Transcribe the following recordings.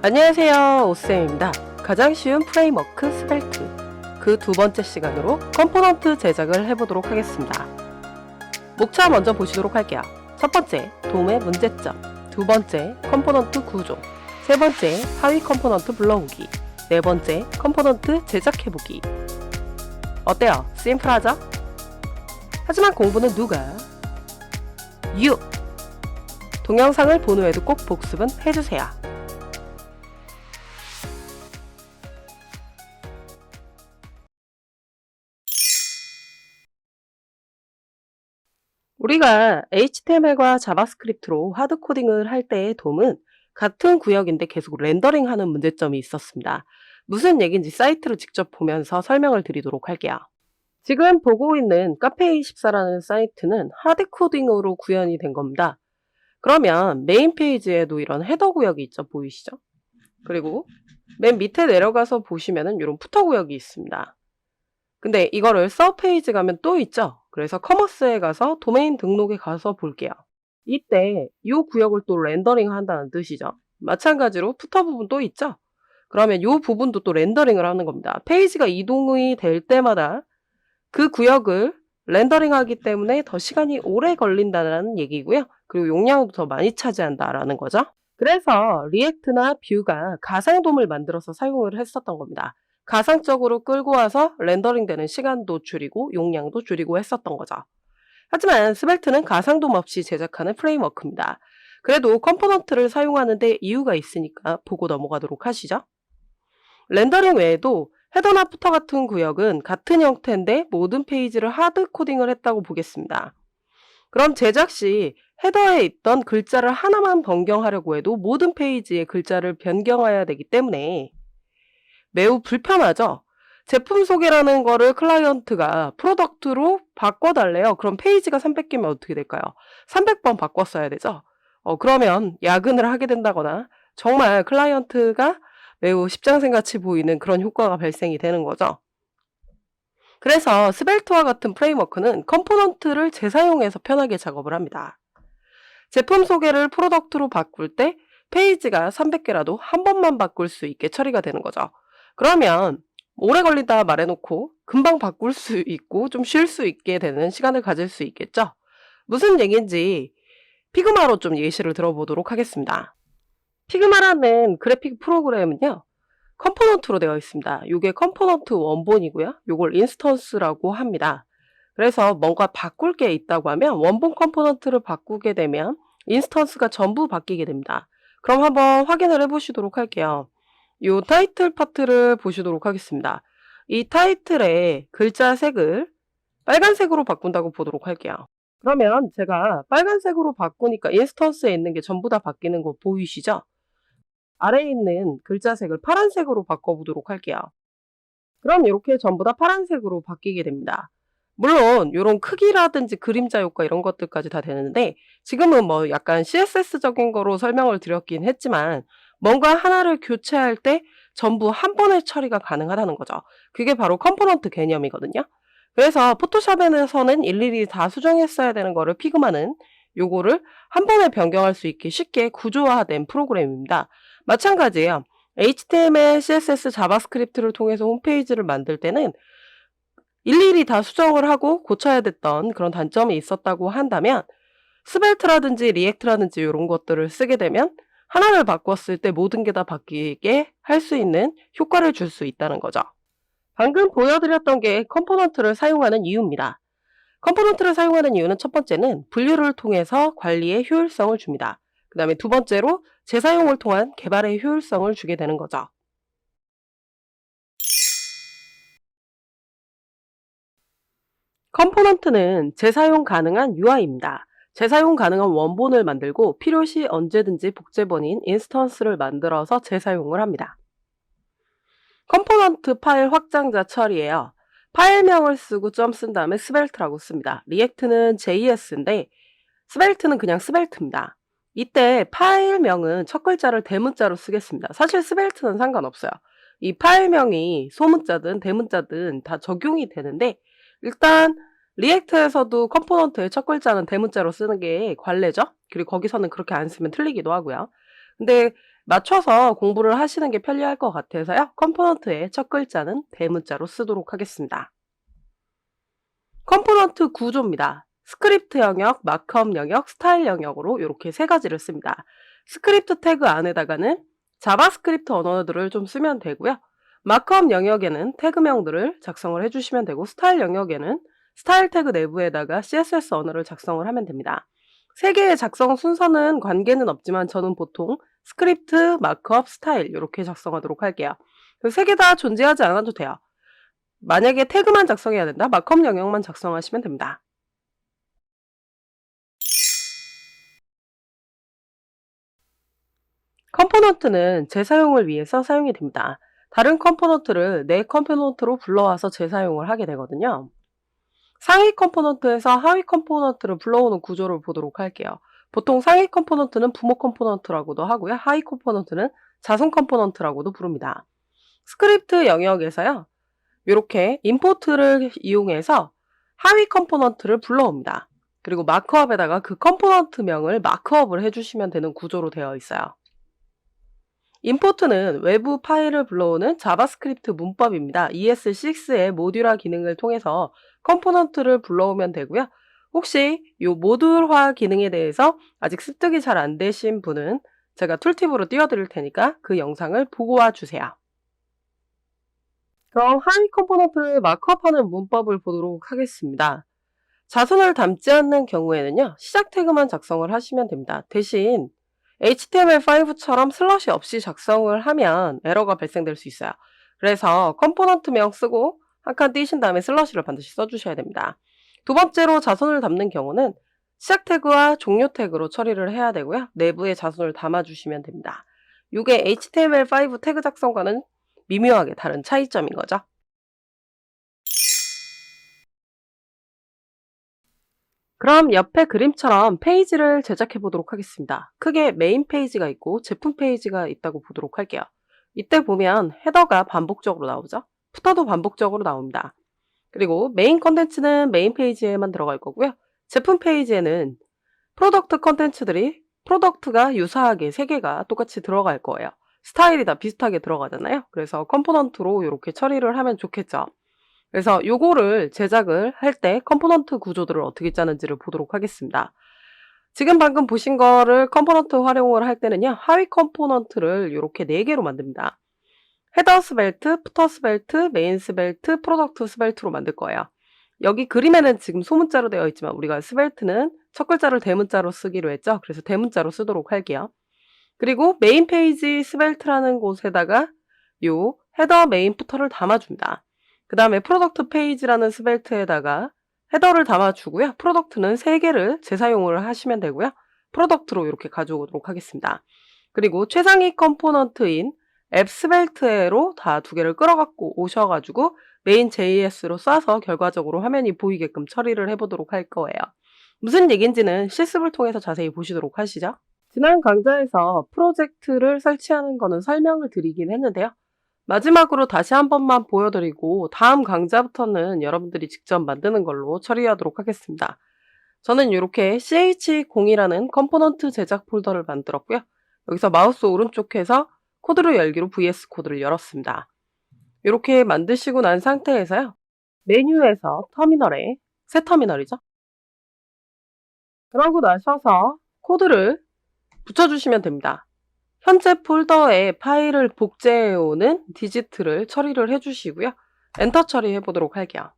안녕하세요, 오쌤입니다. 가장 쉬운 프레임워크 스벨트, 그 두 번째 시간으로 컴포넌트 제작을 해보도록 하겠습니다. 목차 먼저 보시도록 할게요. 첫 번째, 돔의 문제점. 두 번째, 컴포넌트 구조. 세 번째, 하위 컴포넌트 불러오기. 네 번째, 컴포넌트 제작해보기. 어때요? 심플하죠? 하지만 공부는 누가? You! 동영상을 본 후에도 꼭 복습은 해주세요. 우리가 HTML과 자바스크립트로 하드코딩을 할 때의 돔은 같은 구역인데 계속 렌더링하는 문제점이 있었습니다. 무슨 얘기인지 사이트를 직접 보면서 설명을 드리도록 할게요. 지금 보고 있는 카페24라는 사이트는 하드코딩으로 구현이 된 겁니다. 그러면 메인 페이지에도 이런 헤더 구역이 있죠. 보이시죠? 그리고 맨 밑에 내려가서 보시면은 이런 푸터 구역이 있습니다. 근데 이거를 서페이지 가면 또 있죠. 그래서 커머스에 가서 도메인 등록에 가서 볼게요. 이때 이 구역을 또 렌더링 한다는 뜻이죠. 마찬가지로 푸터 부분 또 있죠. 그러면 이 부분도 또 렌더링을 하는 겁니다. 페이지가 이동이 될 때마다 그 구역을 렌더링 하기 때문에 더 시간이 오래 걸린다는 얘기고요. 그리고 용량도 더 많이 차지한다라는 거죠. 그래서 리액트나 뷰가 가상돔을 만들어서 사용을 했었던 겁니다. 가상적으로 끌고 와서 렌더링 되는 시간도 줄이고 용량도 줄이고 했었던 거죠. 하지만 스벨트는 가상돔 없이 제작하는 프레임워크입니다. 그래도 컴포넌트를 사용하는데 이유가 있으니까 보고 넘어가도록 하시죠. 렌더링 외에도 헤더나 푸터 같은 구역은 같은 형태인데 모든 페이지를 하드 코딩을 했다고 보겠습니다. 그럼 제작 시 헤더에 있던 글자를 하나만 변경하려고 해도 모든 페이지의 글자를 변경해야 되기 때문에 매우 불편하죠. 제품 소개라는 거를 클라이언트가 프로덕트로 바꿔달래요. 그럼 페이지가 300개면 어떻게 될까요? 300번 바꿨어야 되죠. 그러면 야근을 하게 된다거나 정말 클라이언트가 매우 십장생같이 보이는 그런 효과가 발생이 되는 거죠. 그래서 스벨트와 같은 프레임워크는 컴포넌트를 재사용해서 편하게 작업을 합니다. 제품 소개를 프로덕트로 바꿀 때 페이지가 300개라도 한 번만 바꿀 수 있게 처리가 되는 거죠. 그러면 오래 걸린다 말해놓고 금방 바꿀 수 있고 좀 쉴 수 있게 되는 시간을 가질 수 있겠죠. 무슨 얘기인지 피그마로 좀 예시를 들어보도록 하겠습니다. 피그마라는 그래픽 프로그램은요. 컴포넌트로 되어 있습니다. 이게 컴포넌트 원본이고요. 이걸 인스턴스라고 합니다. 그래서 뭔가 바꿀 게 있다고 하면 원본 컴포넌트를 바꾸게 되면 인스턴스가 전부 바뀌게 됩니다. 그럼 한번 확인을 해보시도록 할게요. 이 타이틀 파트를 보시도록 하겠습니다. 이 타이틀의 글자 색을 빨간색으로 바꾼다고 보도록 할게요. 그러면 제가 빨간색으로 바꾸니까 인스턴스에 있는 게 전부 다 바뀌는 거 보이시죠? 아래에 있는 글자색을 파란색으로 바꿔보도록 할게요. 그럼 이렇게 전부 다 파란색으로 바뀌게 됩니다. 물론 이런 크기라든지 그림자 효과 이런 것들까지 다 되는데 지금은 뭐 약간 CSS적인 거로 설명을 드렸긴 했지만 뭔가 하나를 교체할 때 전부 한 번에 처리가 가능하다는 거죠. 그게 바로 컴포넌트 개념이거든요. 그래서 포토샵에서는 일일이 다 수정했어야 되는 거를 피그마는 요거를 한 번에 변경할 수 있게 쉽게 구조화된 프로그램입니다. 마찬가지예요. HTML, CSS, 자바스크립트를 통해서 홈페이지를 만들 때는 일일이 다 수정을 하고 고쳐야 됐던 그런 단점이 있었다고 한다면 스벨트라든지 리액트라든지 이런 것들을 쓰게 되면 하나를 바꿨을 때 모든 게 다 바뀌게 할 수 있는 효과를 줄 수 있다는 거죠. 방금 보여드렸던 게 컴포넌트를 사용하는 이유입니다. 컴포넌트를 사용하는 이유는 첫 번째는 분류를 통해서 관리에 효율성을 줍니다. 그 다음에 두 번째로 재사용을 통한 개발의 효율성을 주게 되는 거죠. 컴포넌트는 재사용 가능한 UI입니다. 재사용 가능한 원본을 만들고 필요시 언제든지 복제본인 인스턴스를 만들어서 재사용을 합니다. 컴포넌트 파일 확장자 처리예요. 파일명을 쓰고 점 쓴 다음에 스벨트라고 씁니다. 리액트는 JS인데 스벨트는 그냥 스벨트입니다. 이때 파일명은 첫 글자를 대문자로 쓰겠습니다. 사실 스벨트는 상관없어요. 이 파일명이 소문자든 대문자든 다 적용이 되는데 일단 리액트에서도 컴포넌트의 첫 글자는 대문자로 쓰는 게 관례죠. 그리고 거기서는 그렇게 안 쓰면 틀리기도 하고요. 근데 맞춰서 공부를 하시는 게 편리할 것 같아서요. 컴포넌트의 첫 글자는 대문자로 쓰도록 하겠습니다. 컴포넌트 구조입니다. 스크립트 영역, 마크업 영역, 스타일 영역으로 이렇게 세 가지를 씁니다. 스크립트 태그 안에다가는 자바스크립트 언어들을 좀 쓰면 되고요. 마크업 영역에는 태그명들을 작성을 해주시면 되고, 스타일 영역에는 스타일 태그 내부에다가 CSS 언어를 작성을 하면 됩니다. 세 개의 작성 순서는 관계는 없지만 저는 보통 스크립트, 마크업, 스타일 이렇게 작성하도록 할게요. 세 개 다 존재하지 않아도 돼요. 만약에 태그만 작성해야 된다? 마크업 영역만 작성하시면 됩니다. 컴포넌트는 재사용을 위해서 사용이 됩니다. 다른 컴포넌트를 내 컴포넌트로 불러와서 재사용을 하게 되거든요. 상위 컴포넌트에서 하위 컴포넌트를 불러오는 구조를 보도록 할게요. 보통 상위 컴포넌트는 부모 컴포넌트라고도 하고요. 하위 컴포넌트는 자손 컴포넌트라고도 부릅니다. 스크립트 영역에서요. 이렇게 임포트를 이용해서 하위 컴포넌트를 불러옵니다. 그리고 마크업에다가 그 컴포넌트명을 마크업을 해주시면 되는 구조로 되어 있어요. 임포트는 외부 파일을 불러오는 자바스크립트 문법입니다. ES6의 모듈화 기능을 통해서 컴포넌트를 불러오면 되고요. 혹시 이 모듈화 기능에 대해서 아직 습득이 잘 안 되신 분은 제가 툴팁으로 띄워드릴 테니까 그 영상을 보고 와주세요. 그럼 하위 컴포넌트를 마크업하는 문법을 보도록 하겠습니다. 자손을 담지 않는 경우에는요. 시작 태그만 작성을 하시면 됩니다. 대신 HTML5처럼 슬러시 없이 작성을 하면 에러가 발생될 수 있어요. 그래서 컴포넌트명 쓰고 한 칸 띄신 다음에 슬러시를 반드시 써주셔야 됩니다. 두 번째로 자손을 담는 경우는 시작 태그와 종료 태그로 처리를 해야 되고요. 내부에 자손을 담아주시면 됩니다. 이게 HTML5 태그 작성과는 미묘하게 다른 차이점인 거죠. 그럼 옆에 그림처럼 페이지를 제작해 보도록 하겠습니다. 크게 메인 페이지가 있고 제품 페이지가 있다고 보도록 할게요. 이때 보면 헤더가 반복적으로 나오죠. 푸터도 반복적으로 나옵니다. 그리고 메인 컨텐츠는 메인 페이지에만 들어갈 거고요. 제품 페이지에는 프로덕트 컨텐츠들이 프로덕트가 유사하게 3개가 똑같이 들어갈 거예요. 스타일이 다 비슷하게 들어가잖아요. 그래서 컴포넌트로 이렇게 처리를 하면 좋겠죠. 그래서 요거를 제작을 할 때 컴포넌트 구조들을 어떻게 짜는지를 보도록 하겠습니다. 지금 방금 보신 거를 컴포넌트 활용을 할 때는요. 하위 컴포넌트를 이렇게 4개로 만듭니다. 헤더 스벨트, 푸터 스벨트, 메인 스벨트, 프로덕트 스벨트로 만들 거예요. 여기 그림에는 지금 소문자로 되어 있지만 우리가 스벨트는 첫 글자를 대문자로 쓰기로 했죠. 그래서 대문자로 쓰도록 할게요. 그리고 메인 페이지 스벨트라는 곳에다가 요 헤더 메인 푸터를 담아줍니다. 그 다음에 프로덕트 페이지라는 스벨트에다가 헤더를 담아주고요. 프로덕트는 3개를 재사용을 하시면 되고요. 프로덕트로 이렇게 가져오도록 하겠습니다. 그리고 최상위 컴포넌트인 앱 스벨트로 다 2개를 끌어갖고 오셔가지고 메인 JS로 쏴서 결과적으로 화면이 보이게끔 처리를 해보도록 할 거예요. 무슨 얘기인지는 실습을 통해서 자세히 보시도록 하시죠. 지난 강좌에서 프로젝트를 설치하는 거는 설명을 드리긴 했는데요. 마지막으로 다시 한 번만 보여드리고 다음 강좌부터는 여러분들이 직접 만드는 걸로 처리하도록 하겠습니다. 저는 이렇게 ch0이라는 컴포넌트 제작 폴더를 만들었고요. 여기서 마우스 오른쪽에서 코드를 열기로 VS 코드를 열었습니다. 이렇게 만드시고 난 상태에서요. 메뉴에서 터미널에 새 터미널이죠. 그러고 나셔서 코드를 붙여주시면 됩니다. 현재 폴더에 파일을 복제해오는 디지트를 처리를 해주시고요. 엔터 처리해 보도록 할게요.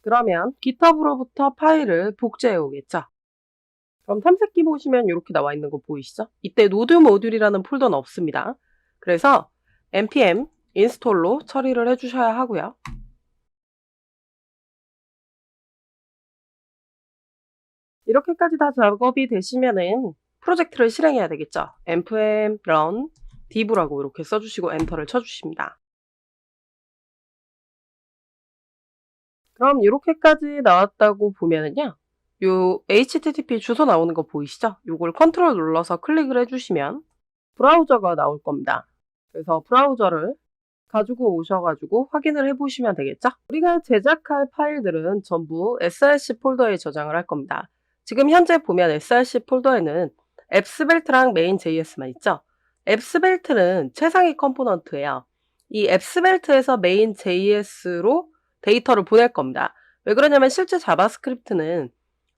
그러면 GitHub으로부터 파일을 복제해 오겠죠. 그럼 탐색기 보시면 이렇게 나와 있는 거 보이시죠? 이때 노드 모듈이라는 폴더는 없습니다. 그래서 npm 인스톨로 처리를 해주셔야 하고요. 이렇게까지 다 작업이 되시면은 프로젝트를 실행해야 되겠죠. npm run div라고 이렇게 써주시고 엔터를 쳐주십니다. 그럼 이렇게까지 나왔다고 보면은요. 요 http 주소 나오는 거 보이시죠? 요걸 컨트롤 눌러서 클릭을 해주시면 브라우저가 나올 겁니다. 그래서 브라우저를 가지고 오셔가지고 확인을 해보시면 되겠죠? 우리가 제작할 파일들은 전부 src 폴더에 저장을 할 겁니다. 지금 현재 보면 src 폴더에는 앱스벨트랑 메인.js만 있죠? 앱스벨트는 최상위 컴포넌트예요. 이 앱스벨트에서 메인 JS로 데이터를 보낼 겁니다. 왜 그러냐면 실제 자바스크립트는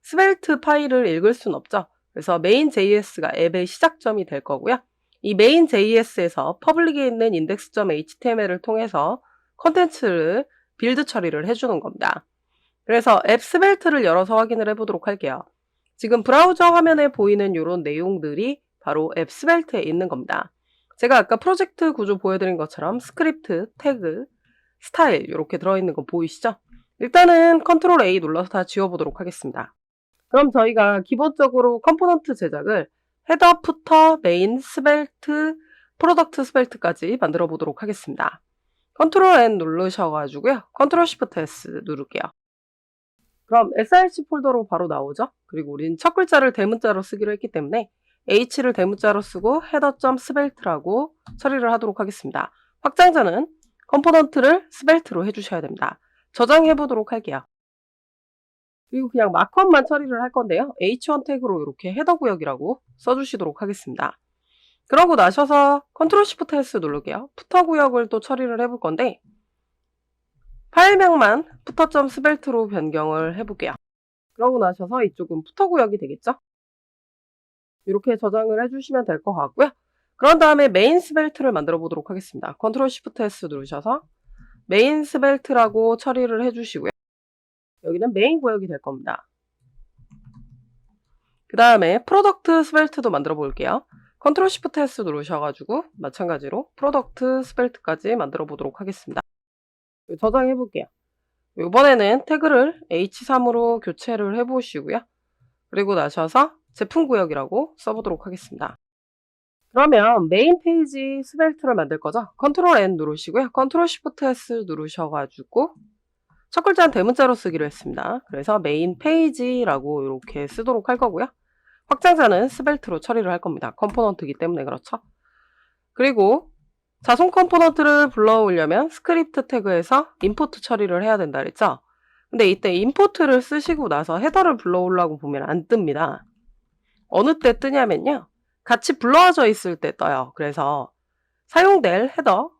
스벨트 파일을 읽을 수는 없죠. 그래서 메인 JS가 앱의 시작점이 될 거고요. 이 메인 JS에서 퍼블릭에 있는 index.html을 통해서 컨텐츠를 빌드 처리를 해주는 겁니다. 그래서 앱스벨트를 열어서 확인을 해보도록 할게요. 지금 브라우저 화면에 보이는 이런 내용들이 바로 앱스벨트에 있는 겁니다. 제가 아까 프로젝트 구조 보여드린 것처럼 스크립트, 태그, 스타일 이렇게 들어있는 거 보이시죠? 일단은 컨트롤 A 눌러서 다 지워보도록 하겠습니다. 그럼 저희가 기본적으로 컴포넌트 제작을 헤더, 푸터, 메인, 스벨트, 프로덕트 스벨트까지 만들어 보도록 하겠습니다. 컨트롤 N 누르셔가지고요. 컨트롤 시프트 S 누를게요. 그럼 src 폴더로 바로 나오죠? 그리고 우린 첫 글자를 대문자로 쓰기로 했기 때문에 h를 대문자로 쓰고 header.svelte 라고 처리를 하도록 하겠습니다. 확장자는 컴포넌트를 스벨트로 해주셔야 됩니다. 저장해 보도록 할게요. 그리고 그냥 마크업만 처리를 할 건데요. h1 태그로 이렇게 헤더 구역이라고 써주시도록 하겠습니다. 그러고 나셔서 컨트롤 시프트 S 누를게요. 푸터 구역을 또 처리를 해볼 건데 파일명만 푸터.스벨트로 변경을 해볼게요. 그러고 나셔서 이쪽은 푸터 구역이 되겠죠? 이렇게 저장을 해주시면 될 것 같고요. 그런 다음에 메인 스벨트를 만들어 보도록 하겠습니다. 컨트롤 시프트 S 누르셔서 메인 스벨트라고 처리를 해주시고요. 여기는 메인 구역이 될 겁니다. 그 다음에 프로덕트 스벨트도 만들어 볼게요. 컨트롤 시프트 S 누르셔가지고 마찬가지로 프로덕트 스벨트까지 만들어 보도록 하겠습니다. 저장해 볼게요. 이번에는 태그를 H3으로 교체를 해보시고요. 그리고 나셔서 제품 구역이라고 써보도록 하겠습니다. 그러면 메인 페이지 스벨트를 만들 거죠? 컨트롤 N 누르시고요. 컨트롤 시프트 S 누르셔가지고 첫 글자는 대문자로 쓰기로 했습니다. 그래서 메인 페이지라고 이렇게 쓰도록 할 거고요. 확장자는 스벨트로 처리를 할 겁니다. 컴포넌트이기 때문에 그렇죠. 그리고 자손 컴포넌트를 불러오려면 스크립트 태그에서 임포트 처리를 해야 된다 그랬죠? 근데 이때 임포트를 쓰시고 나서 헤더를 불러오려고 보면 안 뜹니다. 어느 때 뜨냐면요. 같이 불러져 있을 때 떠요. 그래서 사용될 헤더,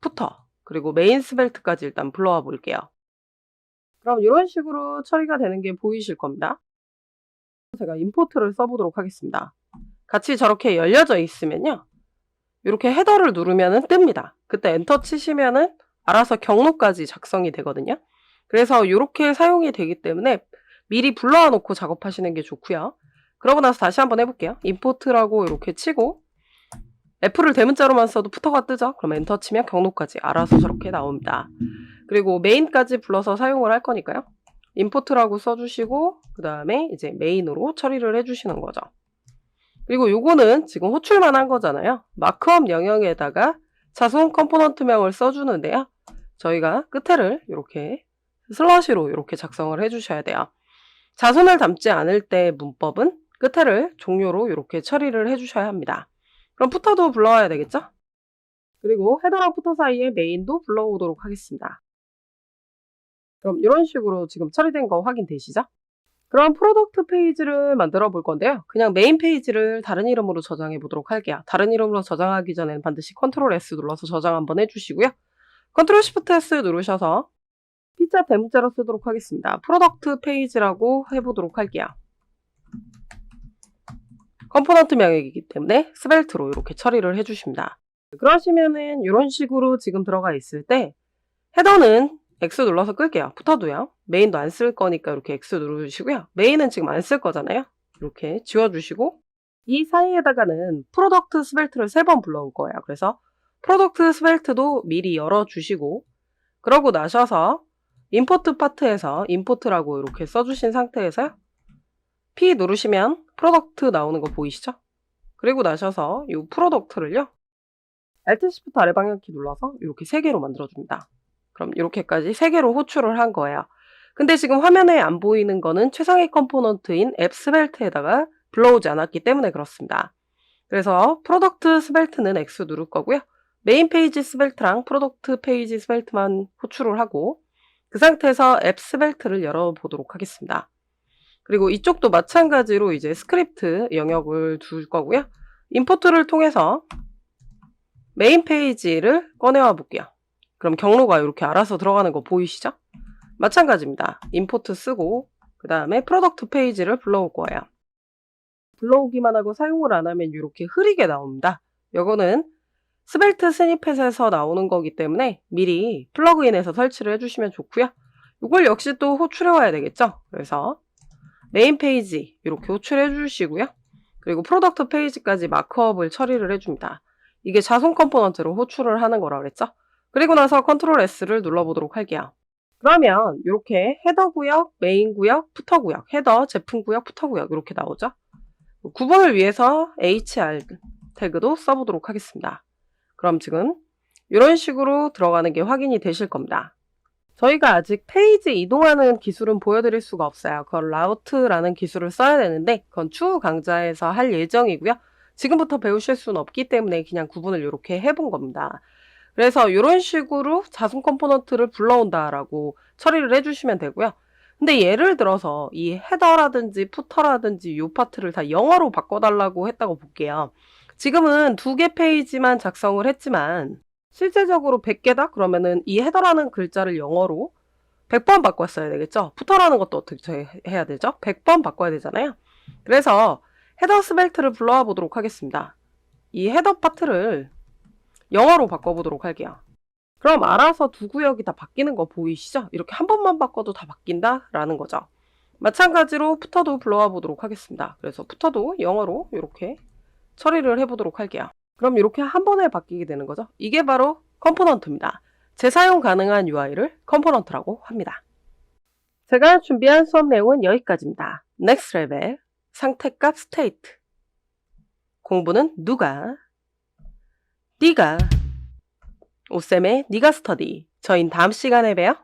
푸터, 그리고 메인 스벨트까지 일단 불러와 볼게요. 그럼 이런 식으로 처리가 되는 게 보이실 겁니다. 제가 임포트를 써보도록 하겠습니다. 같이 저렇게 열려져 있으면요. 이렇게 헤더를 누르면 뜹니다. 그때 엔터 치시면은 알아서 경로까지 작성이 되거든요. 그래서 이렇게 사용이 되기 때문에 미리 불러와 놓고 작업하시는 게 좋고요. 그러고 나서 다시 한번 해볼게요. 임포트라고 이렇게 치고 F를 대문자로만 써도 푸터가 뜨죠? 그럼 엔터 치면 경로까지 알아서 저렇게 나옵니다. 그리고 메인까지 불러서 사용을 할 거니까요. 임포트라고 써주시고 그 다음에 이제 메인으로 처리를 해주시는 거죠. 그리고 요거는 지금 호출만 한 거잖아요. 마크업 영역에다가 자손 컴포넌트명을 써주는데요. 저희가 끝에를 이렇게 슬러시로 이렇게 작성을 해주셔야 돼요. 자손을 담지 않을 때 문법은 끝에를 종료로 이렇게 처리를 해주셔야 합니다. 그럼 푸터도 불러와야 되겠죠? 그리고 헤더랑 푸터 사이에 메인도 불러오도록 하겠습니다. 그럼 이런 식으로 지금 처리된 거 확인되시죠? 그럼 프로덕트 페이지를 만들어 볼 건데요. 그냥 메인 페이지를 다른 이름으로 저장해 보도록 할게요. 다른 이름으로 저장하기 전에는 반드시 컨트롤 S 눌러서 저장 한번 해주시고요. 컨트롤 시프트 S 누르셔서 P자 대문자로 쓰도록 하겠습니다. 프로덕트 페이지라고 해보도록 할게요. 컴포넌트 명령이기 때문에 스벨트로 이렇게 처리를 해주십니다. 그러시면은 이런 식으로 지금 들어가 있을 때 헤더는 X 눌러서 끌게요. 푸터도요. 메인도 안 쓸 거니까 이렇게 X 누르시고요. 메인은 지금 안 쓸 거잖아요. 이렇게 지워주시고 이 사이에다가는 프로덕트 스벨트를 3번 불러올 거예요. 그래서 프로덕트 스벨트도 미리 열어주시고 그러고 나셔서 임포트 파트에서 임포트라고 이렇게 써주신 상태에서요. P 누르시면 프로덕트 나오는 거 보이시죠? 그리고 나셔서 이 프로덕트를요. Alt Shift 아래 방향키 눌러서 이렇게 3개로 만들어줍니다. 그럼 이렇게까지 3개로 호출을 한 거예요. 근데 지금 화면에 안 보이는 거는 최상위 컴포넌트인 앱 스벨트에다가 불러오지 않았기 때문에 그렇습니다. 그래서 프로덕트 스벨트는 X 누를 거고요. 메인 페이지 스벨트랑 프로덕트 페이지 스벨트만 호출을 하고 그 상태에서 앱 스벨트를 열어보도록 하겠습니다. 그리고 이쪽도 마찬가지로 이제 스크립트 영역을 둘 거고요. 임포트를 통해서 메인 페이지를 꺼내와 볼게요. 그럼 경로가 이렇게 알아서 들어가는 거 보이시죠? 마찬가지입니다. 임포트 쓰고 그 다음에 프로덕트 페이지를 불러올 거예요. 불러오기만 하고 사용을 안 하면 이렇게 흐리게 나옵니다. 이거는 스벨트 스니펫에서 나오는 거기 때문에 미리 플러그인에서 설치를 해주시면 좋고요. 이걸 역시 또 호출해 와야 되겠죠. 그래서 메인 페이지 이렇게 호출해 주시고요. 그리고 프로덕트 페이지까지 마크업을 처리를 해줍니다. 이게 자손 컴포넌트로 호출을 하는 거라 그랬죠. 그리고 나서 컨트롤 S를 눌러보도록 할게요. 그러면 이렇게 헤더 구역, 메인 구역, 푸터 구역, 헤더, 제품 구역, 푸터 구역 이렇게 나오죠. 구분을 위해서 HR 태그도 써보도록 하겠습니다. 그럼 지금 이런 식으로 들어가는 게 확인이 되실 겁니다. 저희가 아직 페이지 이동하는 기술은 보여드릴 수가 없어요. 그건 라우트라는 기술을 써야 되는데 그건 추후 강좌에서 할 예정이고요. 지금부터 배우실 수는 없기 때문에 그냥 구분을 이렇게 해본 겁니다. 그래서 이런 식으로 자손 컴포넌트를 불러온다라고 처리를 해주시면 되고요. 근데 예를 들어서 이 헤더라든지 푸터라든지 이 파트를 다 영어로 바꿔달라고 했다고 볼게요. 지금은 2개 페이지만 작성을 했지만 실제적으로 100개다? 그러면은 이 헤더라는 글자를 영어로 100번 바꿨어야 되겠죠? 푸터라는 것도 어떻게 해야 되죠? 100번 바꿔야 되잖아요. 그래서 헤더 스벨트를 불러와 보도록 하겠습니다. 이 헤더 파트를 영어로 바꿔보도록 할게요. 그럼 알아서 두 구역이 다 바뀌는 거 보이시죠? 이렇게 한 번만 바꿔도 다 바뀐다라는 거죠. 마찬가지로 푸터도 불러와 보도록 하겠습니다. 그래서 푸터도 영어로 이렇게 처리를 해보도록 할게요. 그럼 이렇게 한 번에 바뀌게 되는 거죠. 이게 바로 컴포넌트입니다. 재사용 가능한 UI를 컴포넌트라고 합니다. 제가 준비한 수업 내용은 여기까지입니다. 넥스트 레벨, 상태값 스테이트. 공부는 누가? 네가. 오쌤의 네가 스터디. 저희는 다음 시간에 봬요.